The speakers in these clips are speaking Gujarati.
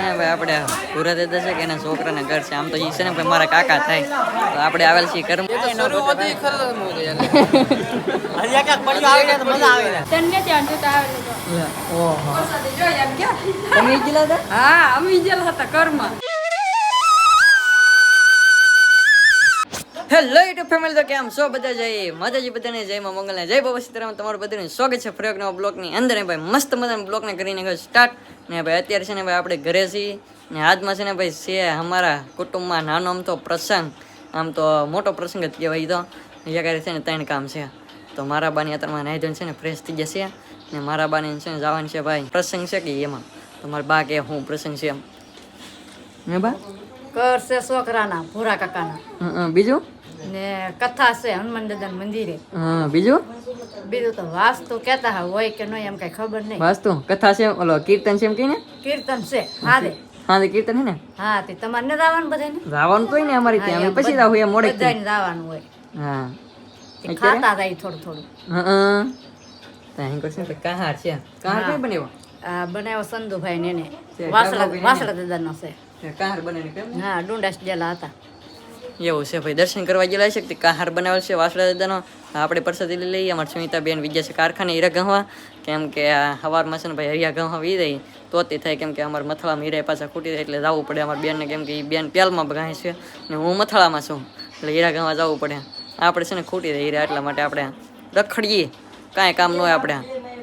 ને ભાઈ આપણે પૂરા દાદા છે કે એના છોકરાના ઘર છે. આમ તો એ છે ને ભાઈ મારા કાકા થાય. તો આપણે આવેલ છીએ કર્મ હેલો યુટ્યુબ ફેમિલી, તો કેમ છો બધા? જય માતાજી, બધાને જય માં મંગલ ને જય બાબા સીતારામ. તમારું બધાને સ્વાગત છે ફરી એક નવા બ્લોગની અંદર. ભાઈ મસ્ત મજાના બ્લોગને કરીને ગયો સ્ટાર્ટ. ને ભાઈ અત્યારે છે ને ભાઈ આપણે ઘરે છીએ ને આજમાં છે ને ભાઈ છે અમારા કુટુંબમાં નાનો આમ તો પ્રસંગ, આમ તો મોટો પ્રસંગ જ કહેવાય. તો અહીંયા છે ને 3 કામ છે. તો મારા બાની અત્યારમાં નાઈ ધોઈને છે ને ફ્રેશ થઈ જશે ને મારા બાને છે ને જવાનું છે ભાઈ પ્રસંગ છે કે એમાં. તો મારા બા કે હું પ્રસંગ છે એમ ને બા કર છે છોકરાના ભૂરા કાકાના. બીજું ને કથા છે હનુમાન દાદાના મંદિરે. બીજું તો વાસ્તુ કેતા હોય કે નહીં એમ કઈ ખબર નહીં. વાસ્તુ કથા છે, ઓલો કીર્તન છે એમ કહીને. કીર્તન છે હારે. હા તે કીર્તન છે ને. હા તે તમારે ને જવાનું બધાને. જવાનું તો ને અમારી ત્યાં અમે પછી જાવ મોડે બધાને જવાનું હોય. હા તે ખાતા જાય થોડું થોડું. ત્યાં કરશે તો કહાર છે. કહાર કઈ બનેવો? આ બનાવ્યો સંધુભાઈ ને એને વાસળા દાદાનો છે. કહાર બને કેમ? હા ડુંડાસ જેલા હતા. એવું છે ભાઈ, દર્શન કરવા ગયેલા છે કે કહાર બનાવેલ છે વાસળા દાદાનો. આપણે પ્રસાદી લઈ લઈએ. અમારી સુનિતાબેન વિજય છે કારખાને હીરા ગહવા, કેમ કે સવારમાં છે ને ભાઈ હરિયા ગહવા વી દઈ તોતી થાય, કેમ કે અમારે મથળામાં હીરા પાછા ખૂટી જાય એટલે જવું પડે અમારી બેનને, કેમ કે એ બેન પેલમાં ગાય છે ને હું મથળામાં છું એટલે હીરા ગહવા જવું પડે. આપણે છે ને ખૂટી જાય હીરા, એટલા માટે આપણે રખડીએ, કાંઈ કામ ન હોય. આપણે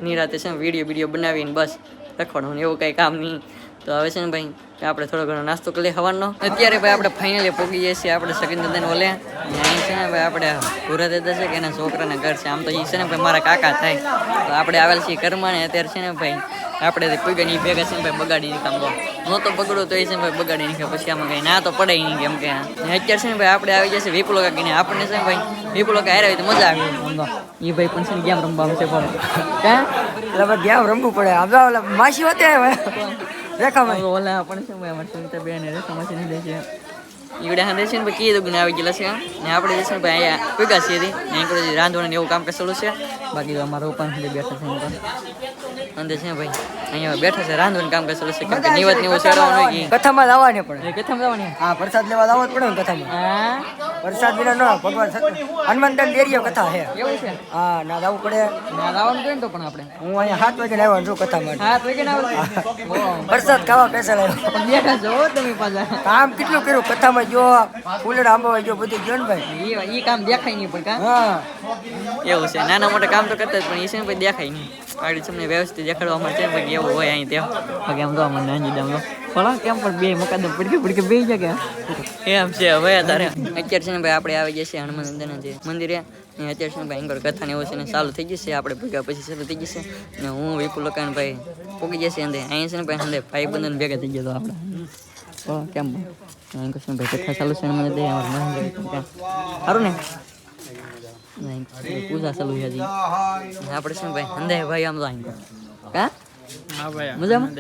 નિરાતે છે ને વિડીયો બનાવીને બસ રખડવું, એવું કાંઈ કામ નહીં. તો હવે છે ને ભાઈ આપણે થોડો ઘણો નાસ્તો કરી લઈએ સવારનો. અત્યારે ભાઈ આપણે ફાઇનલી પહોંચી જઈએ છીએ આપણે સગીન દાદાને ઓલે. અહીં છે ને ભાઈ આપણે પૂરા દાદા છે કે એના છોકરાના ઘર છે. આમ તો એ છે ને ભાઈ મારા કાકા થાય. તો આપણે આવેલ છીએ કર્માને. અત્યારે છે ને ભાઈ આપણે કોઈ ગઈ ભેગા છે ને ભાઈ બગાડી નહીં કામ ન તો બગડો તો એ છે ને ભાઈ બગાડી નહીં પછી આમાં કંઈ ના તો પડે નહીં, કેમ કે અત્યારે છે ને ભાઈ આપણે આવી જશે વિપુલો કાકીને. આપણને છે ને ભાઈ વિપુલો કાંઈ હારે તો મજા આવી. એ ભાઈ પણ છે ને ગેમ રમવાનું છે પણ ક્યાં એટલે ગેમ રમવું પડે. આપણે માસી હોતે રેખામાં ઓલા પણ છે ભાઈ અમારી સુનિતા બેન રેખામાંથી નહીં દે છે ઈવડે હા દે છે ને ભાઈ કીધું ગુને આવી ગયેલા છે ને આપણે જે છે ને ભાઈ અહીંયા ભેગા છીએ ત્યાં કોઈ રાંધવાનું એવું કામ કરેલું છે. બાકી તો અમારા ઉપર બેઠા છે અંદર છે ભાઈ અહીંયા બેઠા છે રાંધવાનું કામ કરેલું છે, કેમ કે નિવત ને એવું ચડાવવાનું હોય કે કથામાં જવાની પડે. કથામાં જવાની? હા, પ્રસાદ લેવા જવો જ પડે ને કથામાં. હા, પ્રસાદ વિના ન ભગવાન હનુમાનદાન દેરીઓ કથા છે. એવું છે? હા, ના જવું પડે. ના જવાનું જોઈએ ને તો પણ આપણે હું અહીંયા 7 વાગે આવ્યો છું કથામાં. 7 વાગે આવ્યો પ્રસાદ ખાવા પૈસા લાવ્યો. બેઠા છો તમે પાછા. કામ કેટલું કર્યું કથામાં, જો ફૂલડા આંબા જો બધું જો ને ભાઈ એ કામ દેખાય નહીં પણ કામ. હા એવું છે, નાના મોટા કામ તો કરતા જ પણ એ છે ને ભાઈ દેખાય નહીં. આગળ તમને વ્યવસ્થિત દેખાડવામાં છે ભાઈ એવું હોય અહીં ત્યાં. બાકી આમ તો આમાં નાની દામ ફળા કેમ પણ બે મકાદમ પડકે બે જગ્યા એમ છે. હવે તારે અત્યારે છે ને ભાઈ આપણે આવી જશે હનુમાન દાદાના જે મંદિરે. અત્યારે છે ને ભાઈ અહીં કથા ને એવું છે ને ચાલુ થઈ જશે. આપણે ભેગા પછી શરૂ થઈ જશે ને હું વિપુલ લોકાને ભાઈ પોગી જશે અંદર. અહીં છે ને ભાઈ અંદર ભાઈ બંધન ભેગા થઈ ગયા તો આપણે કેમ અહીં કૃષ્ણ ભાઈ કથા ચાલુ છે મને દે સારું ને પૂજા ચાલુ છે હજી. આપણે છે ને ભાઈ અંદે ભાઈ આમ તો અહીં કા મજામાં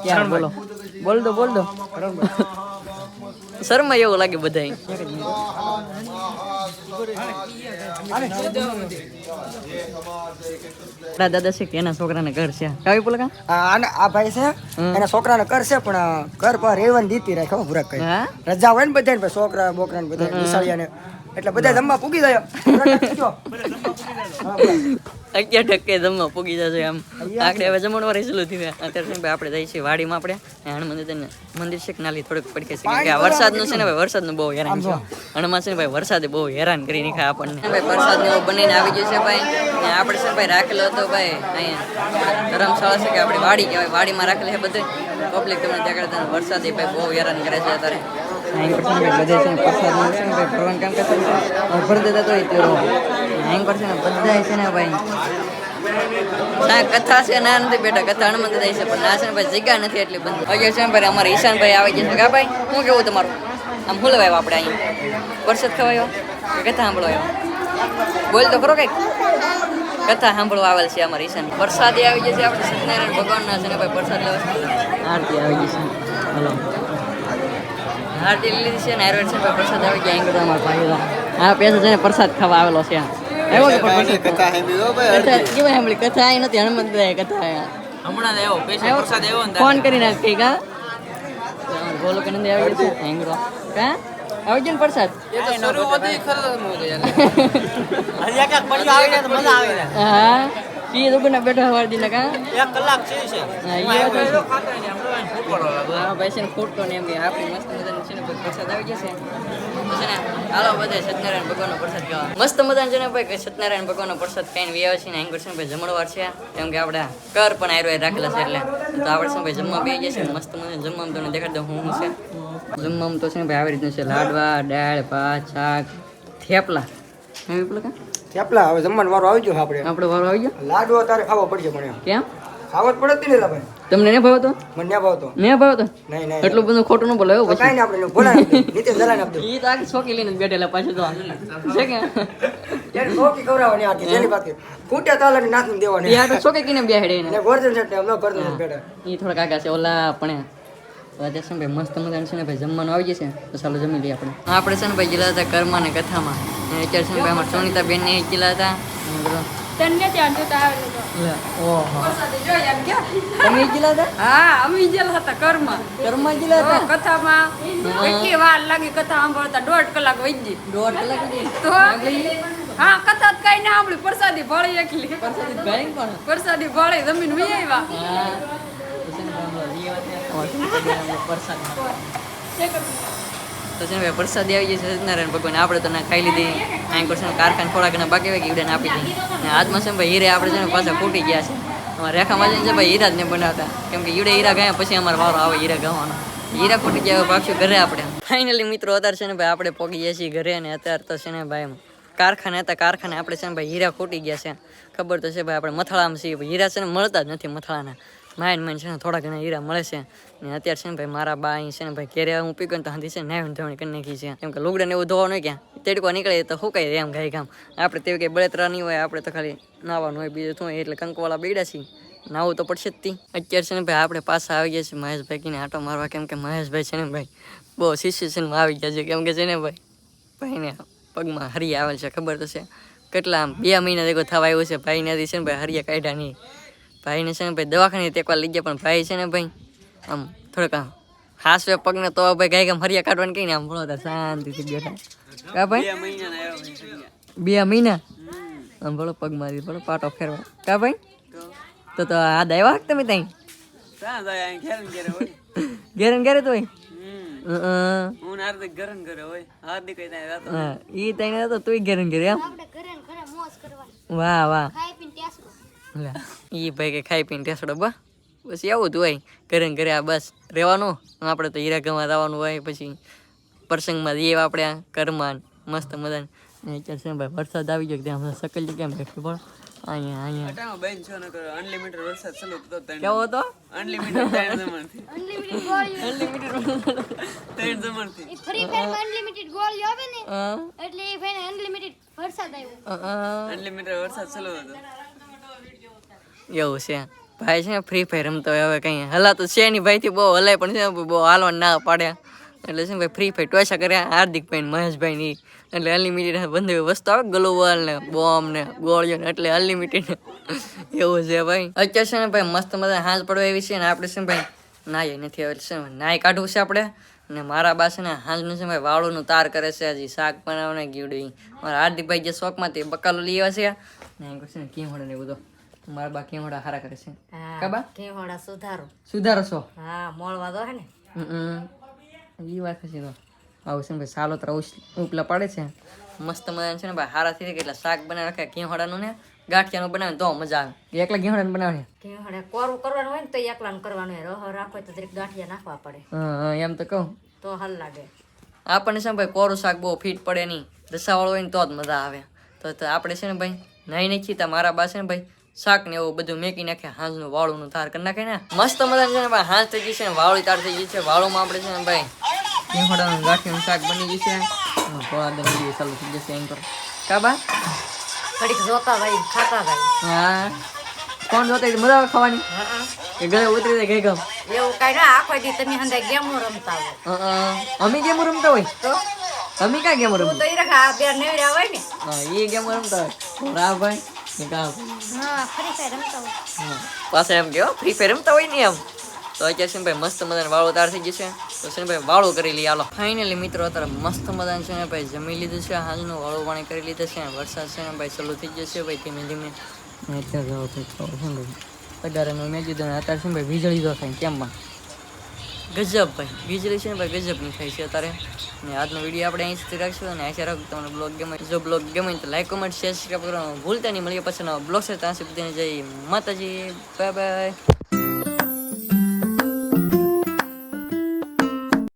ક્યાં બોલો બોલ દો શર્મા એવું લાગે બધા. દાદા છે કે એના છોકરાને ઘર છે કાવી બોલે આ ભાઈ છે એના છોકરાને ઘર છે પણ ઘર પર રેવન દીતી રાખે પૂરા કઈ રજા હોય ને બધા છોકરા બોકરા ને બધા વિશાળિયા ને એટલે બધા જમવા પૂગી જાય. 11 ટકે જમવા પૂગી જશે એમ. આખરે હવે જમણવાર ચાલુ થયું. અત્યારે આપણે જઈએ છીએ વાડીમાં. આપણે હનુમાન મંદિર છે કે નાલી થોડુંક પડકે છે, કેમ કે આ વરસાદનું છે ને ભાઈ વરસાદનું બહુ હેરાન છે. હનુમાન છે ને ભાઈ વરસાદે બહુ હેરાન કરી નાખે આપણને. ભાઈ વરસાદ ને એવું બનીને આવી ગયું છે ભાઈ. આપણે છે ભાઈ રાખેલો હતો ભાઈ અહીંયા ધર્મશાળા છે કે આપણે વાડી કહેવાય, વાડીમાં રાખેલી છે બધે પબ્લિક તમને દેખાડતા. વરસાદ એ ભાઈ બહુ હેરાન કરે છે અત્યારે. બધે છે ને પ્રસાદ છે ને ભાઈ ભરવાનું કામ કરતા ભરી દેતા તો એટલું અહીં પર છે ને બધા છે ને ભાઈ ના કથા છે ના નથી બેટા કથા હનુમાન દાદા છે પણ ના છે ને ભાઈ જગ્યા નથી એટલી બંધ. હજુ છે ને ભાઈ અમારે ઈશાનભાઈ આવી ગયા છે. કા ભાઈ શું કેવું તમારું? આમ હું લેવાય આપણે અહીંયા પ્રસાદ ખવાયો કે કથા સાંભળવાયો? બોલ તો ખરો કંઈક. કથા સાંભળવા આવેલ છે અમારે ઈશાન. પ્રસાદી આવી ગયા છે આપણે સત્યનારાયણ ભગવાનના છે ને ભાઈ પ્રસાદ લેવા. આરતી આવી ગઈ છે. હલો આરતી લીધી છે ને આયુર્વેદ છે પ્રસાદ આવી ગયા. અહીં અમારા ભાઈ હા પૈસા છે ને પ્રસાદ ખાવા આવેલો છે. આવ્યો કે પણ કથા કેવાય સાંભળી કથા આવી નથી હનુમંત કથા હમણાં જ આવ્યો પૈસા પ્રસાદ આવ્યો ને ફોન કરી નાખ કઈ કા બોલો કે નથી આવી ગયો હેંગરો કા આવી ગયો ને પ્રસાદ એ તો શરૂઆત જ ખરો મો ગયા હજી એક પડ્યો આવે ને તો મજા આવે ને હા ઈ દુકાને બેઠો હવાર દિન કા 1 કલાક છે હા ઈ વાત છે ખાતા ને આપણે ફૂટબોલ હા ભાઈ છે ને ફૂટતો ને એમ કે આપણી મસ્ત મજાની છે ને પ્રસાદ આવી જશે પછી ને હાલો બધા સત્યનારાયણ ભગવાનનો પ્રસાદ ખાવા મસ્ત મજાનો છે ને ભાઈ કે સત્યનારાયણ ભગવાનનો પ્રસાદ ખાઈને વી આવે છે ને અહીં છે ભાઈ જમણવાર છે કેમ કે આપણે કર પણ આયરો રાખેલા છે એટલે તો આપણે છે ભાઈ જમવા બેસી જશે મસ્ત મજાનું જમવામાં તમને દેખાડી દઉં હું છે જમવામાં તો છે ને ભાઈ આવી રીતનું છે લાડવા દાળ ભાત શાક થેપલા એવી પેલા કા થેપલા હવે જમવાનો વારો આવી ગયો આપણે આપણો વારો આવી ગયો લાડવો તારે ખાવો પડશે મને કેમ ખાવો જ પડે જ ને ભાઈ તમને ન ભાવતો મને ના ભાવતો ન ભાવતો નહીં નહીં એટલું બધું ખોટું ન બોલાયો તો કાંઈ નહીં આપણે બોલા નીચે જલાને આપજો ઈ તો આખી છોકી લઈને જ બેઠેલા પાછું તો છે કે ત્યારે કોકી ખવડાવવાની આખી જેની પાછી ફૂટ્યા તાલા નાખી દેવાની યાર તો છોકે કીને બેહડે ને ને ગોરજન છે અમે ગોરજન છે બેટા ઈ થોડા કાકા છે ઓલા પણ આજે છે ને ભાઈ મસ્ત મજાનું છે ને ભાઈ જમવાનું આવી જશે તો ચાલો જમી લઈએ આપણે છે ને ભાઈ ગયેલા હતા કર્મા ને કથામાં અને અત્યારે છે ને ભાઈ અમારા સોનિતા બેન ને ગયેલા હતા તને ત્યાં જોતા આવેલો ઓહો જોઈ એમ કે તમે ગયેલા હતા હા અમે જેલા હતા કર્મમાં કર્મા ગયેલા હતા કથામાં કેટલી વાર લાગી કથા સાંભળતા 1.5 કલાક વહી ગઈ 1.5 કલાક સુધી તો હા કથા કઈ ના સાંભળી પ્રસાદી ભળી એકલી પરસાદી ભાઈ પણ પ્રસાદી ભળી જમીન વી આવ્યા હા તો છે ને ભાઈ હમણાં પ્રસાદ તો છે ને ભાઈ પ્રસાદી આવી જશે સત્યનારાયણ ભગવાન આપણે તો ના ખાઈ લીધી અહીં કરશે કારખાને થોડા ઘણા બાકી હોય કે ઈવડે આપી દીધી અને આજમાં છે ને ભાઈ હીરે આપણે છે ને પાછા ફૂટી ગયા છે અમારે રેખામાં છે ભાઈ હીરા જ નહીં બનાવતા કેમ કે ઈવડે હીરા ગયા પછી અમારો વારો આવે હીરા ગાવાનો હીરા ફૂટી ગયા પાછું ઘરે આપણે ફાઇનલી મિત્રો અત્યારે છે ને ભાઈ આપણે પહોંચી ગયા છીએ ઘરે અને અત્યારે તો છે ને ભાઈ કારખાને હતા કારખાને આપણે છે ને ભાઈ હીરા ફૂટી ગયા છે ખબર તો છે ભાઈ આપણે મથાળામાં છીએ હીરા છે ને મળતા જ નથી મથાળાના માઇન છે ને થોડા ઘણા હીરા મળે છે ને અત્યારે છે ને ભાઈ મારા બા અહીં છે ને ભાઈ ઘેરે હું પીકો ને તો હાથી છે નાવી ધોણી કરી નાખી છે કેમ કે લુગડા ને એવું ધોવાનું હોય ક્યાં તેડકો નીકળે તો શું કઈ એમ ગાય કામ આપણે તેવી કંઈ બળતરા નહીં હોય આપણે તો ખાલી નાવાનું હોય બીજું શું હોય એટલે કંકવાળા બેડા છીએ નાવું તો પડશે જ તી અત્યારે છે ને ભાઈ આપણે પાછા આવી ગયા છીએ મહેશભાઈ કીને આટો મારવા કેમ કે મહેશભાઈ છે ને ભાઈ બહુ સિચ્યુએશનમાં આવી ગયા છે કેમ કે છે ને ભાઈને પગમાં હરિયા આવેલ છે ખબર તો છે કેટલા આમ 2 મહિના જેવો થવા આવ્યો છે ભાઈ નથી છે ને ભાઈ હરિયા કાઢ્યા નહીં ભાઈને છે ને ભાઈ દવાખાને તેકવા લઈ ગયા પણ ભાઈ છે ને ભાઈ આમ થોડોક આમ હાસવે પગને તો ભાઈ ગાય ગામ હરિયા કાઢવાનું કહીને આમ બોલો શાંતિથી બેઠા કા ભાઈ 2 મહિના આમ બોલો પગ મારી બોલો પાટો ફેરવા કા ભાઈ તો આ દાયવા તમે ત્યાં ક્યાં જાય અહીં ઘેર હોય ઘેર ને ઘેરે તો હોય હું હાર્દિક ઘરન ઘરે હોય હાર્દિક કઈ ત્યાં રાતો હા ઈ તઈને તો તું ઘેર ને ઘેરે એમ આપણે ઘરે ને ઘરે મોજ કરવાની વાહ વાહ ખાઈ પીને ટેસ્ટ લે ઈ ભાઈ કે ખાઈ પીને ટેસડો બસ એવું જ હોય ઘરે ને ઘરે આ બસ રહેવાનું આપણે તો હીરા ગવા જવાનું હોય પછી પ્રસંગમાં જઈએ આપણે આ ઘરમાં મસ્ત મજાને અત્યારે છે ભાઈ વરસાદ આવી ગયો ત્યાં સકલ કેમ દેખતું પણ અહીંયા અટાણો બેન છો ન કરો અનલિમિટેડ વરસાદ ચાલુ તો કેવો હતો અનલિમિટેડ ત્રણ જમણથી અનલિમિટેડ ગોળીઓ ત્રણ જમણથી ઈ ફ્રી ફાયર માં અનલિમિટેડ ગોળીઓ આવે ને હા એટલે એ ભાઈને અનલિમિટેડ વરસાદ આવ્યો અનલિમિટેડ વરસાદ ચાલુ હતો એવું છે ભાઈ છે ને ફ્રી ફાયર રમતો હવે કઈ હલાતું છે નહીં ભાઈથી બહુ હલાય પણ છે બહુ હાલવા ના પાડ્યા એટલે છે ને ભાઈ ફ્રી ફાયર ટોસા કર્યા હાર્દિકભાઈ ને મહેશભાઈ ની એટલે અનલિમિટેડ બધી વસ્તુ આવે ગ્લોબલ ને બોમ્બ ને ગોળીઓ ને એટલે અનલિમિટેડ એવું છે ભાઈ અત્યારે છે ને ભાઈ મસ્ત મજા હાંસ પડવા એવી છે ને આપણે છે ને ભાઈ નાય નથી આવે છે નાય કાઢવું છે આપણે ને મારા બા છે ને હાંસનું છે ભાઈ વાળુનું તાર કરે છે હજી શાક બનાવને ગીવડી મારા હાર્દિકભાઈ જે શોખમાંથી બકાલો લઈ આવે છે ને એમ છે ને કેવડે ને બધું મારા બા કેવડા હારા કરે છે કાબા કેવડા સુધારો છો હા મોળવા દો હે ને એ વાત છે તો આવું છે ને ભાઈ સાલો તરા ઉપલા પાડે છે મસ્ત મજા છે ને ભાઈ હારા થઈ કેટલા શાક બનાવી રાખે કેવડાનું ને ગાંઠિયાનું બનાવે તો મજા આવે એકલા કેવડાનું બનાવે કેવડા કોરું કરવાનું હોય ને તો એકલાનું કરવાનું હોય રહો રાખો તો દરેક ગાંઠિયા નાખવા પડે હા એમ તો કહું તો હલ લાગે આપણને છે ને ભાઈ કોરું શાક બહુ ફીટ પડે નહીં રસાવાળું હોય ને તો જ મજા આવે તો આપણે છે ને ભાઈ નાઈ નાખી તા મારા બા છે ને ભાઈ શાક ને એવું બધું મેકી નાખે હાંસનું વાળું તાર કરી નાખે ને મસ્ત મજાનું છે ને ભાઈ હાંસ થઈ ગઈ છે ને વાળું તાર થઈ ગઈ છે વાળુમાં આપણે છે ને ભાઈ કેવડાનું ગાંઠિયાનું શાક બની ગઈ છે થોડા દિન ચાલુ થઈ જશે એમ કરો કાબા ઘડીક જોતા ભાઈ ખાતા ભાઈ હા કોણ જોતા મજા આવે ખાવાની કે ગળે ઉતરી જાય ગઈ ગમ એવું કઈ ના આખો દી તમે હંદા ગેમો રમતા હોય અમે કેમ રમતા હોય તો તમે ક્યાં ગેમ હું રમો તો ઈ રખા આ બે નેવડ્યા હોય ને હા એ ગેમ રમતા હોય રા ભાઈ ને કા હા ફરી ફાયર રમતા હોય પાછા એમ કેવો ફ્રી ફાયર રમતા હોય ને એમ તો અત્યારે છે ને ભાઈ મસ્ત મજાનો વાળો તૈયાર થઈ જશે તો છે ને ભાઈ વાળો કરી લઈએ હાલો ફાઇનલી મિત્રો અત્યારે મસ્ત મજાનું છે ને ભાઈ જમી લીધું છે હાલનું વાળો પાણી કરી લીધું છે વરસાદ છે ને ભાઈ ચાલુ થઈ જશે ભાઈ ધીમે ધીમે ને અત્યારે જાવ તો છે ને ભાઈ અઢારે મેં કીધું ને અત્યારે છે ને ભાઈ વીજળી તો થાય કેમમાં ગજબ ભાઈ વીજળી છે ને ભાઈ ગજબની થાય છે અત્યારે ને આજનો વિડીયો આપણે અહીં સુધી રાખશું અને આશા રાખું તમને બ્લોગ ગમે જો બ્લોગ ગમે તો લાઈક કમેન્ટ શેર સબસ્ક્રાઈબ કરવાનું ભૂલતા નહીં મળીએ પછી બ્લોગ છે ત્યાં સુધી જઈ માતાજી બાય બાય